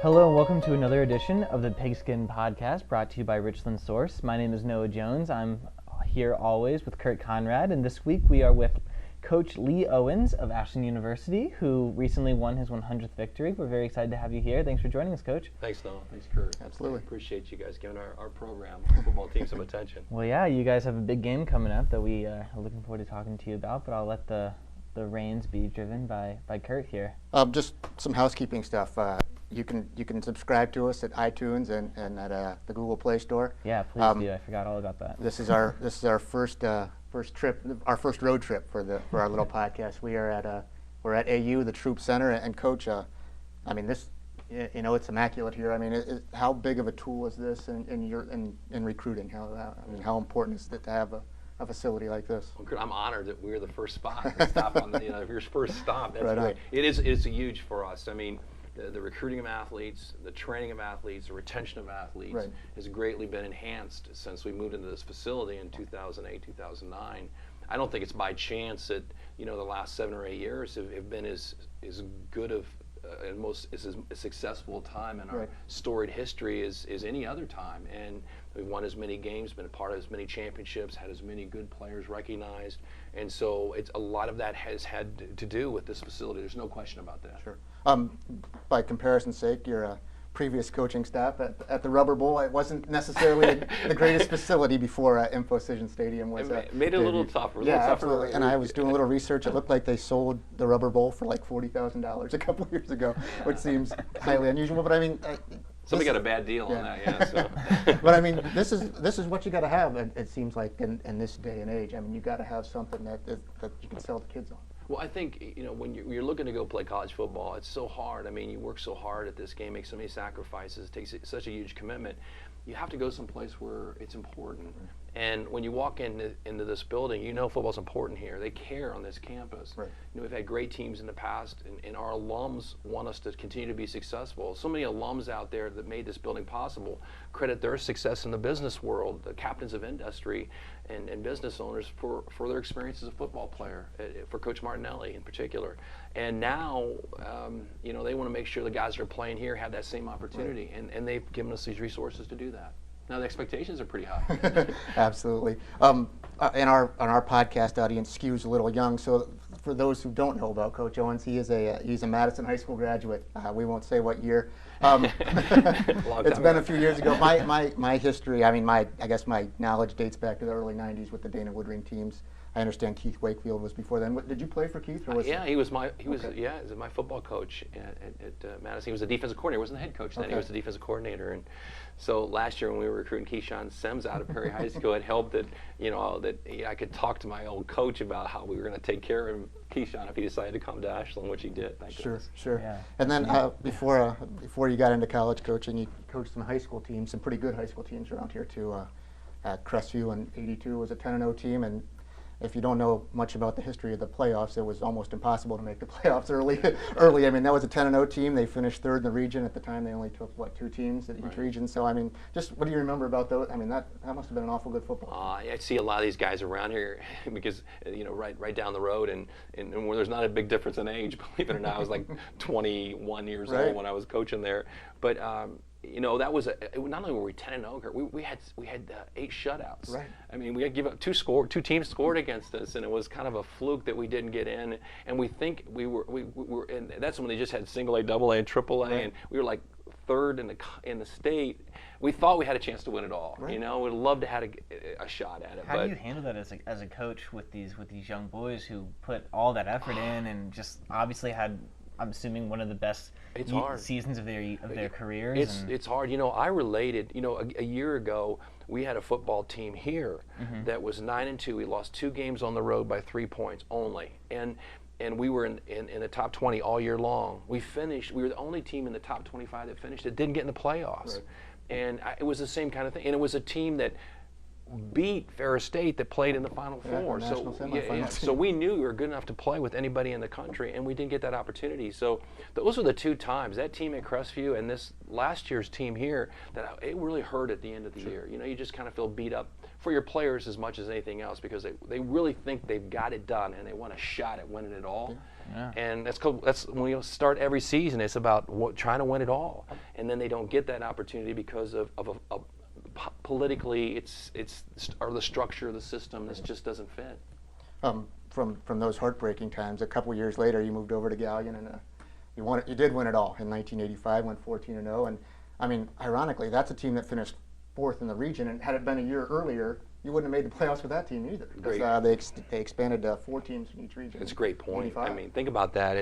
Hello and welcome to another edition of the Pigskin Podcast, brought to you by Richland Source. My name is Noah Jones. I'm here always with Kurt Conrad, and this week we are with Coach Lee Owens of Ashland University, who recently won his 100th victory. We're very excited to have you here. Thanks for joining us, Coach. Thanks, Noah. Thanks, Kurt. Absolutely. Appreciate you guys giving our program, our football team, some attention. Well, yeah, you guys have a big game coming up that we are looking forward to talking to you about, but I'll let the reins be driven by Kurt here. Just some housekeeping stuff. You can subscribe to us at iTunes and at the Google Play Store. Yeah, please do. I forgot all about that. This is our first trip, our first road trip for our little podcast. We're at AU, the Troop Center, and Coach. I mean, this, it's immaculate here. I mean, how big of a tool is this in recruiting? How important is it to have a facility like this? Well, I'm honored that we're the first spot to stop on your first stop. That's right great. On. It's huge for us. I mean, the recruiting of athletes, the training of athletes, the retention of athletes has greatly been enhanced since we moved into this facility in 2008, 2009. I don't think it's by chance that the last 7 or 8 years have been as good of and most as successful time in our storied history as any other time. And we've won as many games, been a part of as many championships, had as many good players recognized, and so a lot of that has had to do with this facility. There's no question about that. Sure. By comparison's sake, your previous coaching staff at the Rubber Bowl, it wasn't necessarily the greatest facility before Infocision Stadium was. Made it a little tougher. Absolutely. And I was doing a little research. It looked like they sold the Rubber Bowl for like $40,000 a couple years ago, which seems highly unusual. But I mean, somebody got a bad deal on that. Yeah. So. But I mean, this is what you got to have. It seems like in this day and age. I mean, you got to have something that you can sell the kids on. Well, I think, when you're looking to go play college football, it's so hard. I mean, you work so hard at this game, make so many sacrifices, it takes such a huge commitment. You have to go someplace where it's important. And when you walk into this building, football's important here. They care on this campus. Right. We've had great teams in the past, and our alums want us to continue to be successful. So many alums out there that made this building possible credit their success in the business world, the captains of industry and business owners for their experience as a football player, for Coach Martinelli in particular. And now, they want to make sure the guys that are playing here have that same opportunity, and they've given us these resources to do that. Now the expectations are pretty high. Absolutely. And our podcast audience skews a little young, so for those who don't know about Coach Owens, he's a Madison High School graduate. We won't say what year. It's been a few years ago. My history, I guess my knowledge dates back to the early '90s with the Dana Woodring teams. I understand Keith Wakefield was before then. Did you play for Keith? Or was he was my football coach at Madison. He was the defensive coordinator. He wasn't the head coach then. He was the defensive coordinator. And so last year when we were recruiting Keyshawn Sims out of Perry High School, it helped that I could talk to my old coach about how we were going to take care of Keyshawn if he decided to come to Ashland, which he did. Sure. Yeah. And then before you got into college coaching, you coached some high school teams, some pretty good high school teams around here too. At Crestview in '82 was a 10-0 team, and if you don't know much about the history of the playoffs, it was almost impossible to make the playoffs early. I mean, that was a 10-0 team. They finished third in the region. At the time, they only took, 2 teams at each region. So, I mean, just what do you remember about those? I mean, that must have been an awful good football team. I see a lot of these guys around here because, right down the road, and where there's not a big difference in age, believe it or not. I was like 21 years old when I was coaching there. But, that was not only were we 10-0, we had 8 shutouts. Right. I mean, we had give up 2 teams scored against us, and it was kind of a fluke that we didn't get in. And we think we were, and that's when they just had single A, double A, and triple A, and we were like third in the state. We thought we had a chance to win it all. Right. We'd love to have a shot at it. How do you handle that as a coach with these young boys who put all that effort in and just obviously had, I'm assuming, one of the best seasons of their careers? It's hard. I related. A year ago, we had a football team here that was 9-2. We lost 2 games on the road by 3 points only, and we were in the top 20 all year long. We were the only team in the top 25 that finished that didn't get in the playoffs, and it was the same kind of thing. And it was a team that beat Ferris State that played in the Final Four. So we knew we were good enough to play with anybody in the country, and we didn't get that opportunity. So those were the 2 times, that team at Crestview and this last year's team here, that it really hurt at the end of the year. You just kind of feel beat up for your players as much as anything else, because they really think they've got it done and they want a shot at winning it all. Yeah. And that's when you start every season, it's about trying to win it all, and then they don't get that opportunity because of politically or the structure of the system. This just doesn't fit. From those heartbreaking times, a couple years later, you moved over to Galion, and you did win it all in 1985, went 14-0, and I mean, ironically, that's a team that finished 4th in the region, and had it been a year earlier, you wouldn't have made the playoffs with that team either, because they expanded 4 teams in each region. It's a great point. 85. I mean, think about that.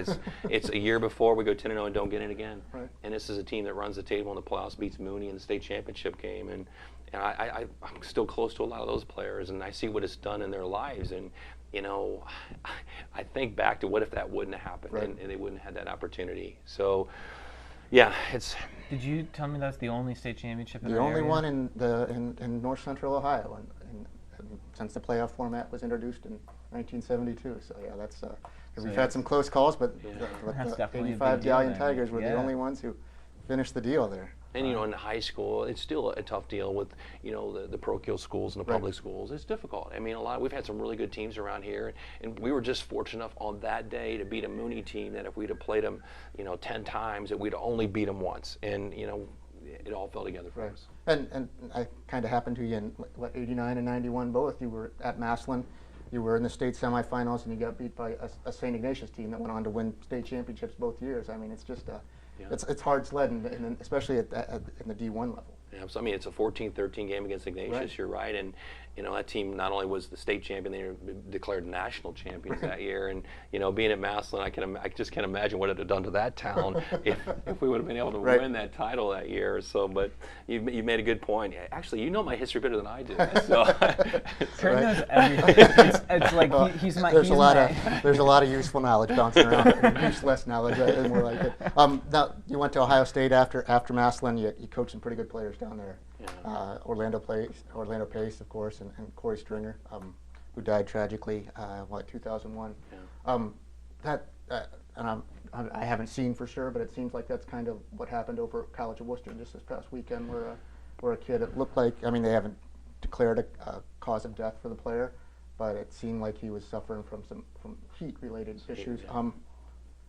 It's a year before we go 10-0 and don't get it again. Right. And this is a team that runs the table in the playoffs, beats Mooney in the state championship game, and I'm still close to a lot of those players, and I see what it's done in their lives. And I think back to what if that wouldn't have happened, right. and they wouldn't have had that opportunity. So, yeah, it's. Did you tell me that's the only state championship in the our only area? one in North Central Ohio, and since the playoff format was introduced in 1972. So yeah, that's we've had some close calls, but the 85 Galion Tigers were the only ones who finished the deal there. And in high school, it's still a tough deal with the parochial schools and the public schools. It's difficult. I mean, we've had some really good teams around here, and we were just fortunate enough on that day to beat a Mooney team that if we'd have played them 10 times, that we'd only beat them once, and it all fell together for us. And I kind of happened to you in 89 and 91 both. You were at Massillon. You were in the state semifinals, and you got beat by a St. Ignatius team that went on to win state championships both years. I mean, it's just it's hard sledding, and especially in the D1 level. Yeah, so I mean, it's a 14-13 game against Ignatius. Right. You're right, and that team not only was the state champion, they were declared national champions that year. And being at Massillon, I just can't imagine what it would have done to that town if we would have been able to win that title that year. So, but you made a good point. Actually, you know my history better than I do. So Kurt knows everything. It's like he's my. There's a lot of useful knowledge bouncing around. Useless knowledge, more like it. Now you went to Ohio State after Massillon. You coached some pretty good players down there. Yeah. Orlando Pace, of course, and Corey Stringer, who died tragically, 2001. Yeah. And I haven't seen for sure, but it seems like that's kind of what happened over at College of Worcester just this past weekend, where a kid, it looked like, I mean, they haven't declared a cause of death for the player, but it seemed like he was suffering from heat-related issues. Yeah.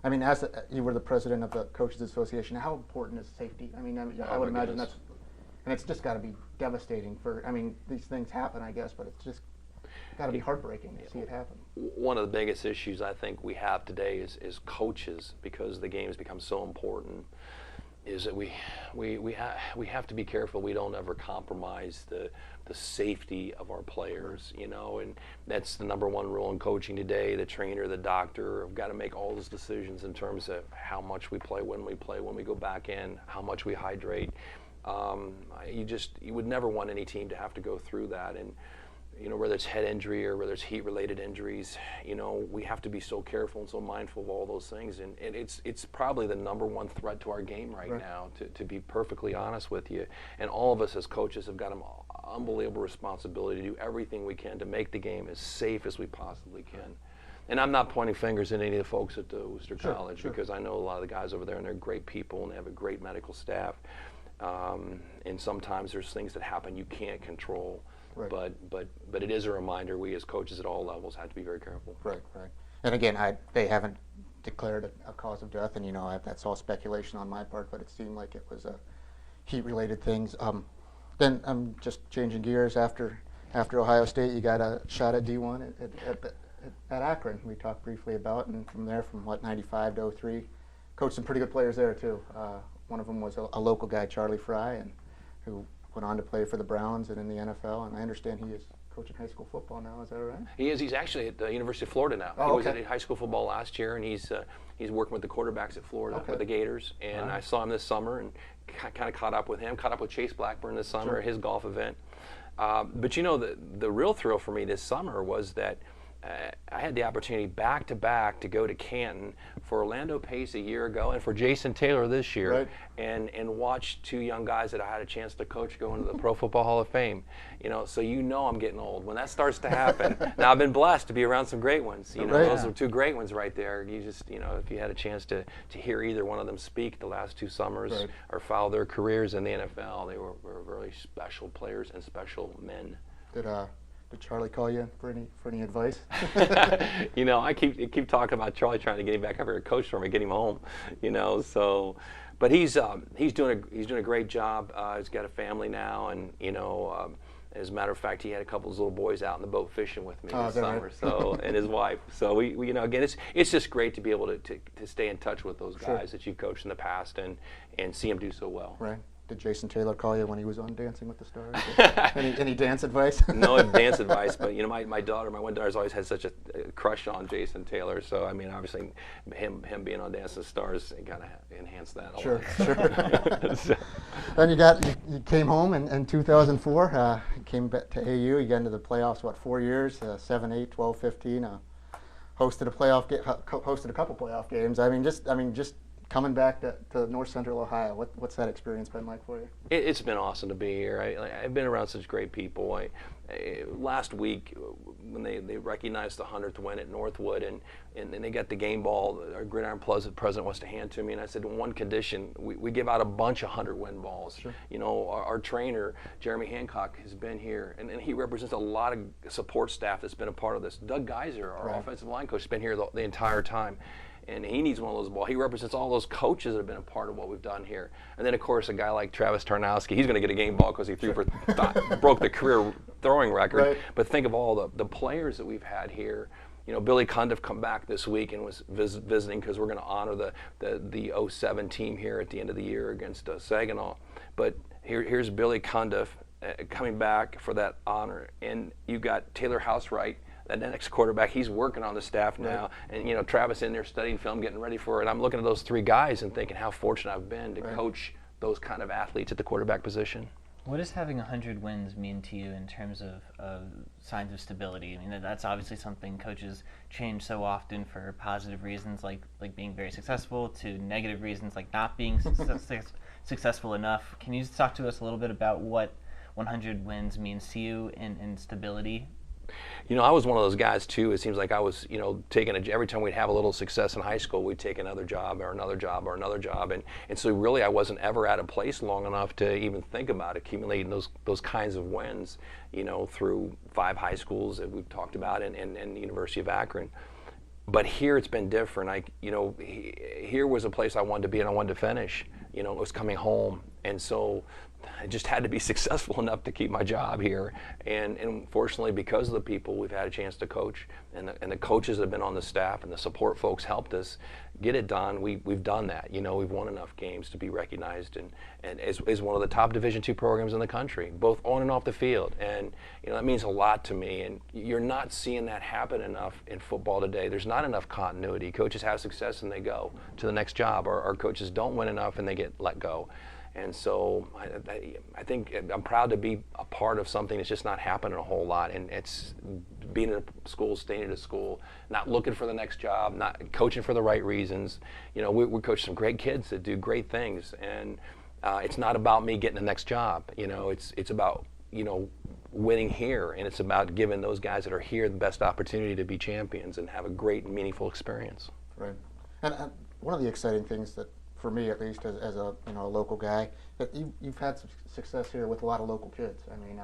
I mean, as you were the president of the Coaches Association, how important is safety? I mean, I would imagine that's. And it's just got to be devastating these things happen, I guess, but it's just got to be heartbreaking to see it happen. One of the biggest issues I think we have today is coaches, because the game has become so important, is that we have to be careful we don't ever compromise the safety of our players, and that's the number one rule in coaching today. The trainer, the doctor have got to make all those decisions in terms of how much we play, when we go back in, how much we hydrate. You would never want any team to have to go through that, and whether it's head injury or whether it's heat-related injuries, we have to be so careful and so mindful of all those things, and it's probably the number one threat to our game right now, to be perfectly honest with you. And all of us as coaches have got an unbelievable responsibility to do everything we can to make the game as safe as we possibly can. And I'm not pointing fingers at any of the folks at the Worcester College, because I know a lot of the guys over there, and they're great people and they have a great medical staff. And sometimes there's things that happen you can't control, but it is a reminder we as coaches at all levels have to be very careful. Right. And again, they haven't declared a cause of death, and that's all speculation on my part, but it seemed like it was heat-related things. Then I'm just changing gears. After Ohio State, you got a shot at D1 at Akron. We talked briefly about, and from there, from 95 to 03, coached some pretty good players there too. One of them was a local guy, Charlie Fry, and who went on to play for the Browns and in the NFL. And I understand he is coaching high school football now. Is that right? He is. He's actually at the University of Florida now. Oh, he was at high school football last year, and he's working with the quarterbacks at Florida with the Gators. And I saw him this summer and kind of caught up with him. Caught up with Chase Blackburn this summer at his golf event. But the real thrill for me this summer was that I had the opportunity back-to-back to go to Canton for Orlando Pace a year ago and for Jason Taylor this year, and watch two young guys that I had a chance to coach go into the Pro Football Hall of Fame. So I'm getting old when that starts to happen. Now I've been blessed to be around some great ones. Those are two great ones right there. You just if you had a chance to hear either one of them speak the last 2 summers or follow their careers in the NFL, they were very special players and special men. Did Charlie call you for any advice? I keep talking about Charlie trying to get him back up here, coach for me, get him home. So, but he's doing a great job. He's got a family now, and as a matter of fact, he had a couple of little boys out in the boat fishing with me this summer. Right? So, and his wife. So we again, it's just great to be able to stay in touch with those guys that you've coached in the past and see them do so well. Right. Did Jason Taylor call you when he was on Dancing with the Stars? any dance advice? No dance advice, but my one daughter's always had such a crush on Jason Taylor. So I mean, obviously, him being on Dancing with the Stars kind of enhanced that a lot. Sure. Then you came home in 2004. Came back to AU. You got into the playoffs. 4 years? 7, 8, 12, 15. Hosted a couple playoff games. I mean, just coming back to North Central Ohio, what's that experience been like for you? It's been awesome to be here. I've been around such great people. Last week, when they recognized the 100th win at Northwood, and they got the game ball, our Gridiron president wants to hand to me, and I said, on one condition, we give out a bunch of 100-win balls. Sure. Our trainer, Jeremy Hancock, has been here, and he represents a lot of support staff that's been a part of this. Doug Geiser, our offensive line coach, has been here the entire time. And he needs one of those balls. He represents all those coaches that have been a part of what we've done here. And then, of course, a guy like Travis Tarnowski, he's going to get a game ball because he threw broke the career throwing record. Right. But think of all the players that we've had here. Billy Cundiff come back this week and was visiting because we're going to honor the 07 team here at the end of the year against Saginaw. But here's Billy Cundiff coming back for that honor. And you've got Taylor Housewright, that next quarterback. He's working on the staff now, and Travis in there studying film, getting ready for it. I'm looking at those three guys and thinking how fortunate I've been to coach those kind of athletes at the quarterback position. What does having 100 wins mean to you in terms of signs of stability? I mean, that's obviously something coaches change so often for positive reasons, like being very successful, to negative reasons, like not being successful enough. Can you just talk to us a little bit about what 100 wins means to you in stability? I was one of those guys too. It seems like I was, taking every time we'd have a little success in high school, we'd take another job or another job or another job, and so really I wasn't ever at a place long enough to even think about accumulating those kinds of wins, through 5 high schools that we've talked about and the University of Akron. But here it's been different. Here was a place I wanted to be and I wanted to finish. It was coming home, and so I just had to be successful enough to keep my job here. And fortunately, because of the people we've had a chance to coach, and the coaches that have been on the staff and the support folks helped us get it done, we've done that. We've won enough games to be recognized and as one of the top Division II programs in the country, both on and off the field. And that means a lot to me. And you're not seeing that happen enough in football today. There's not enough continuity. Coaches have success and they go to the next job, or coaches don't win enough and they get let go. And so I think I'm proud to be a part of something that's just not happening a whole lot. And it's being in a school, staying at a school, not looking for the next job, not coaching for the right reasons. We coach some great kids that do great things. And it's not about me getting the next job. It's about, winning here. And it's about giving those guys that are here the best opportunity to be champions and have a great and meaningful experience. Right. And one of the exciting things that, for me at least, as a local guy, that you've had some success here with a lot of local kids. I mean,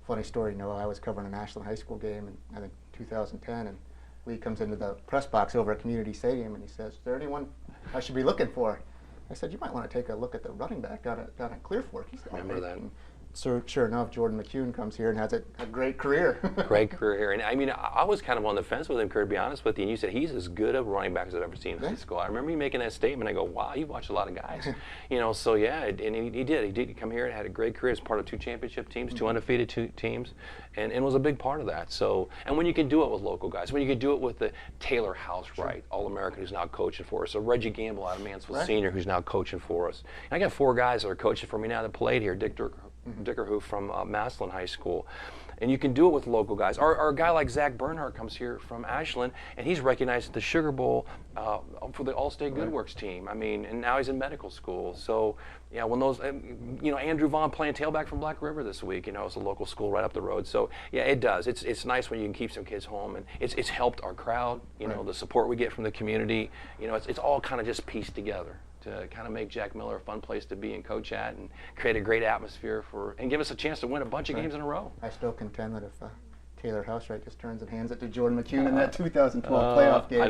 funny story, I was covering an Ashland High School game in, I think, 2010, and Lee comes into the press box over at Community Stadium, and he says, "Is there anyone I should be looking for?" I said, "You might want to take a look at the running back down at Clear Fork." He's remember that. So sure enough, Jordan McCune comes here and has a great career. Great career here. And I mean, I was kind of on the fence with him, Kurt, to be honest with you. And you said he's as good a running back as I've ever seen in high school. I remember you making that statement. I go, wow, you've watched a lot of guys. So yeah, and he did. He did come here and had a great career as part of 2 championship teams, 2 undefeated teams, and was a big part of that. So, and when you can do it with local guys, when you can do it with the Taylor Housewright, All-American, who's now coaching for us, or Reggie Gamble out of Mansfield Senior, who's now coaching for us. And I got 4 guys that are coaching for me now that played here. Dick Dickerhoof from Madison High School. And you can do it with local guys. Or a guy like Zach Bernhardt comes here from Ashland, and he's recognized at the Sugar Bowl for the All-State Good Works team. I mean, and now he's in medical school. So, yeah, when those, Andrew Vaughn playing tailback from Black River this week, it's a local school right up the road. So, yeah, it does. It's nice when you can keep some kids home, and it's helped our crowd, the support we get from the community. It's all kind of just pieced together. to kind of make Jack Miller a fun place to be and coach at, and create a great atmosphere and give us a chance to win a bunch of games in a row. I still contend that if Taylor Housewright just turns and hands it to Jordan McCune in that 2012 playoff game,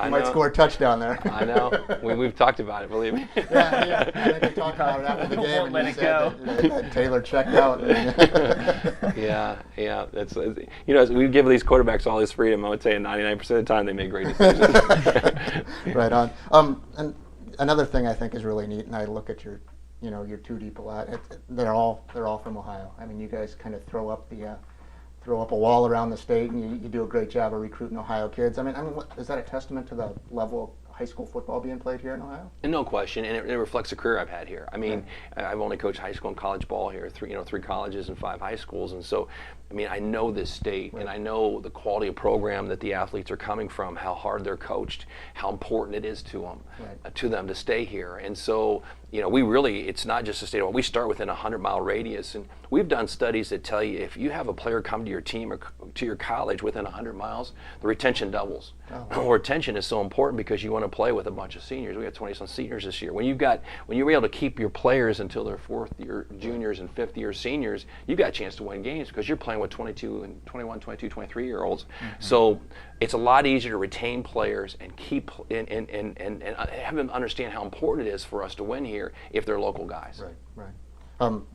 he might score a touchdown there. I know. We've talked about it, believe me. Yeah. I think we talked about it after the game, and you said that Taylor checked out. Yeah. That's we give these quarterbacks all this freedom. I would say 99% of the time they make great decisions. Right on. And another thing I think is really neat, and I look at your two deep a lot. They're all from Ohio. I mean, you guys kind of throw up a wall around the state, and you do a great job of recruiting Ohio kids. I mean, is that a testament to the level of high school football being played here in Ohio? And no question, and it reflects the career I've had here. I mean, I've only coached high school and college ball here, three colleges and 5 high schools, and so I mean, I know this state, and I know the quality of program that the athletes are coming from, how hard they're coached, how important it is to them to stay here, and so it's not just a state. We start within a 100-mile radius, and we've done studies that tell you if you have a player come to your team or to your college within 100 miles, the retention doubles. Retention is so important because you want to play with a bunch of seniors. We got 20-some seniors this year. When you're able to keep your players until they're 4th-year juniors and 5th-year seniors, you got a chance to win games because you're playing with 22 and 21, 22, 23-year-olds. So it's a lot easier to retain players and keep and have them understand how important it is for us to win here if they're local guys. Right.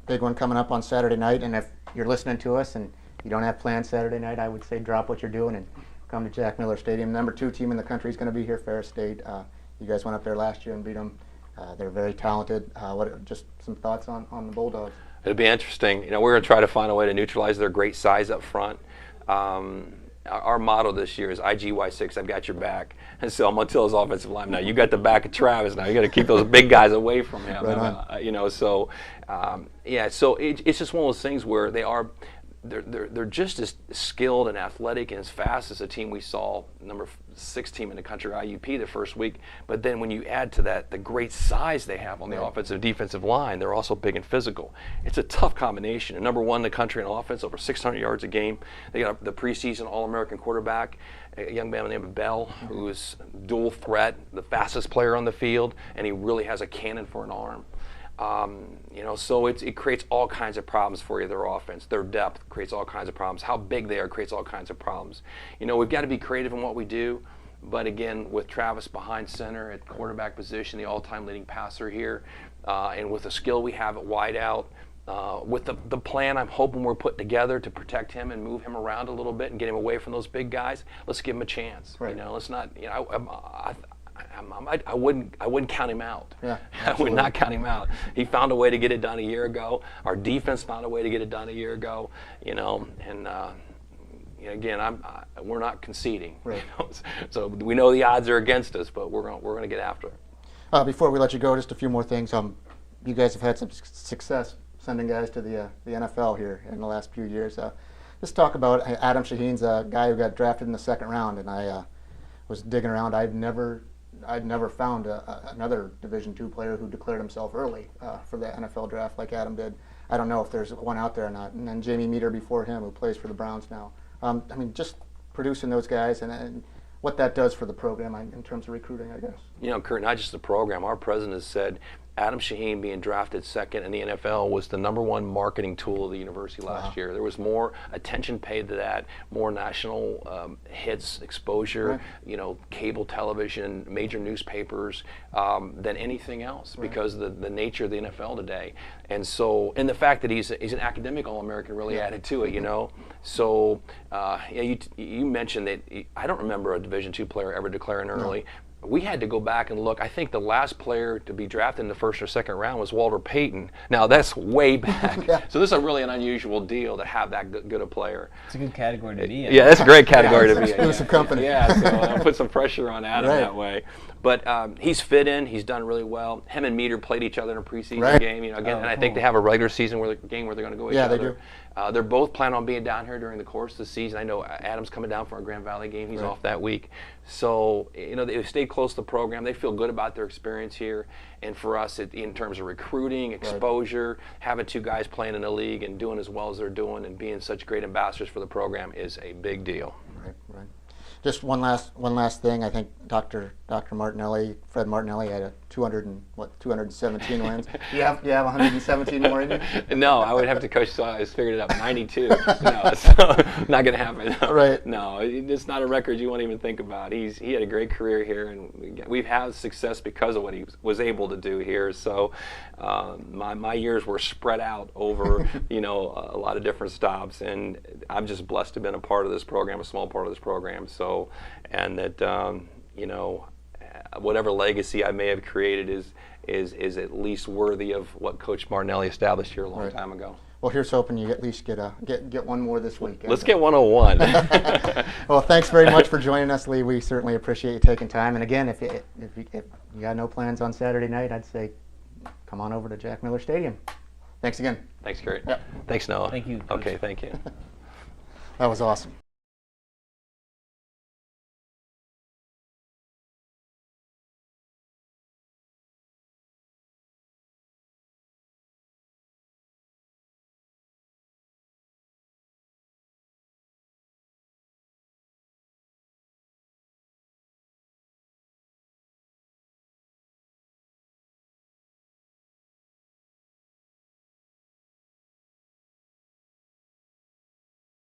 Big one coming up on Saturday night, and if you're listening to us and you don't have plans Saturday night, I would say drop what you're doing and come to Jack Miller Stadium. Number 2 team in the country is going to be here, Ferris State. You guys went up there last year and beat them. They're very talented. Just some thoughts on the Bulldogs? It'll be interesting. We're going to try to find a way to neutralize their great size up front. Our motto this year is IGY6, I've got your back. And so I'm going to tell his offensive line, now you got the back of Travis. Now you got to keep those big guys away from him. So it's just one of those things where they're just as skilled and athletic and as fast as the team we saw, number 6 team in the country, IUP, the first week. But then when you add to that the great size they have on the offensive defensive line, they're also big and physical. It's a tough combination. And number 1 in the country in offense, over 600 yards a game. They got the preseason All-American quarterback, a young man named Bell, who is dual threat, the fastest player on the field, and he really has a cannon for an arm. So it creates all kinds of problems for you, their offense. Their depth creates all kinds of problems. How big they are creates all kinds of problems. We've got to be creative in what we do, but again, with Travis behind center at quarterback position, the all-time leading passer here, and with the skill we have at wide out, with the plan I'm hoping we're put together to protect him and move him around a little bit and get him away from those big guys, let's give him a chance. Let's not, I wouldn't count him out. I would not count him out. He found a way to get it done a year ago. Our defense found a way to get it done a year ago. Again, we're not conceding. So we know the odds are against us, but we're going to get after it. Before we let you go, just a few more things. You guys have had some success sending guys to the NFL here in the last few years. Just talk about Adam Shaheen's a guy who got drafted in the 2nd round, and I was digging around. I'd never found another Division II player who declared himself early for the NFL draft like Adam did. I don't know if there's one out there or not. And then Jamie Meter before him, who plays for the Browns now. Just producing those guys and what that does for the program in terms of recruiting, I guess. Kurt, not just the program. Our president has said Adam Shaheen being drafted 2nd in the NFL was the number 1 marketing tool of the university last year. There was more attention paid to that, more national hits, exposure, cable television, major newspapers than anything else because of the nature of the NFL today. And so, and the fact that he's an academic All-American really added to it, So, you mentioned that I don't remember a Division II player ever declaring early. We had to go back and look. I think the last player to be drafted in the 1st or 2nd round was Walter Payton. Now, that's way back. So this is really an unusual deal to have that good a player. It's a good category to be in. Yeah, that's a great category to be in. It was some company. Yeah, so I'll put some pressure on Adam that way. But he's fit in. He's done really well. Him and Meter played each other in a preseason game. And I think they have a regular season game where they're going to go each other. Yeah, they do. They're both planning on being down here during the course of the season. I know Adam's coming down for our Grand Valley game. He's off that week. So, they stay close to the program. They feel good about their experience here. And for us, in terms of recruiting, exposure, having 2 guys playing in the league and doing as well as they're doing and being such great ambassadors for the program is a big deal. Right. Just one last thing. I think Fred Martinelli had a 217 wins. Do you have 117 more in you? No, I would have to coach. So I figured it out. 92. No, so not gonna happen. Right. No, it's not a record you won't even think about. He had a great career here, and we've had success because of what he was able to do here. So my years were spread out over a lot of different stops, and I'm just blessed to have been a part of this program, a small part of this program. So, and that whatever legacy I may have created is at least worthy of what Coach Martinelli established here a long time ago. Well, here's hoping you at least get one more this weekend. Let's get 101. Well, thanks very much for joining us, Lee. We certainly appreciate you taking time. And again, if you got no plans on Saturday night, I'd say come on over to Jack Miller Stadium. Thanks again. Thanks, Kurt. Yep. Thanks, Noah. Thank you, Coach. Okay, thank you. That was awesome.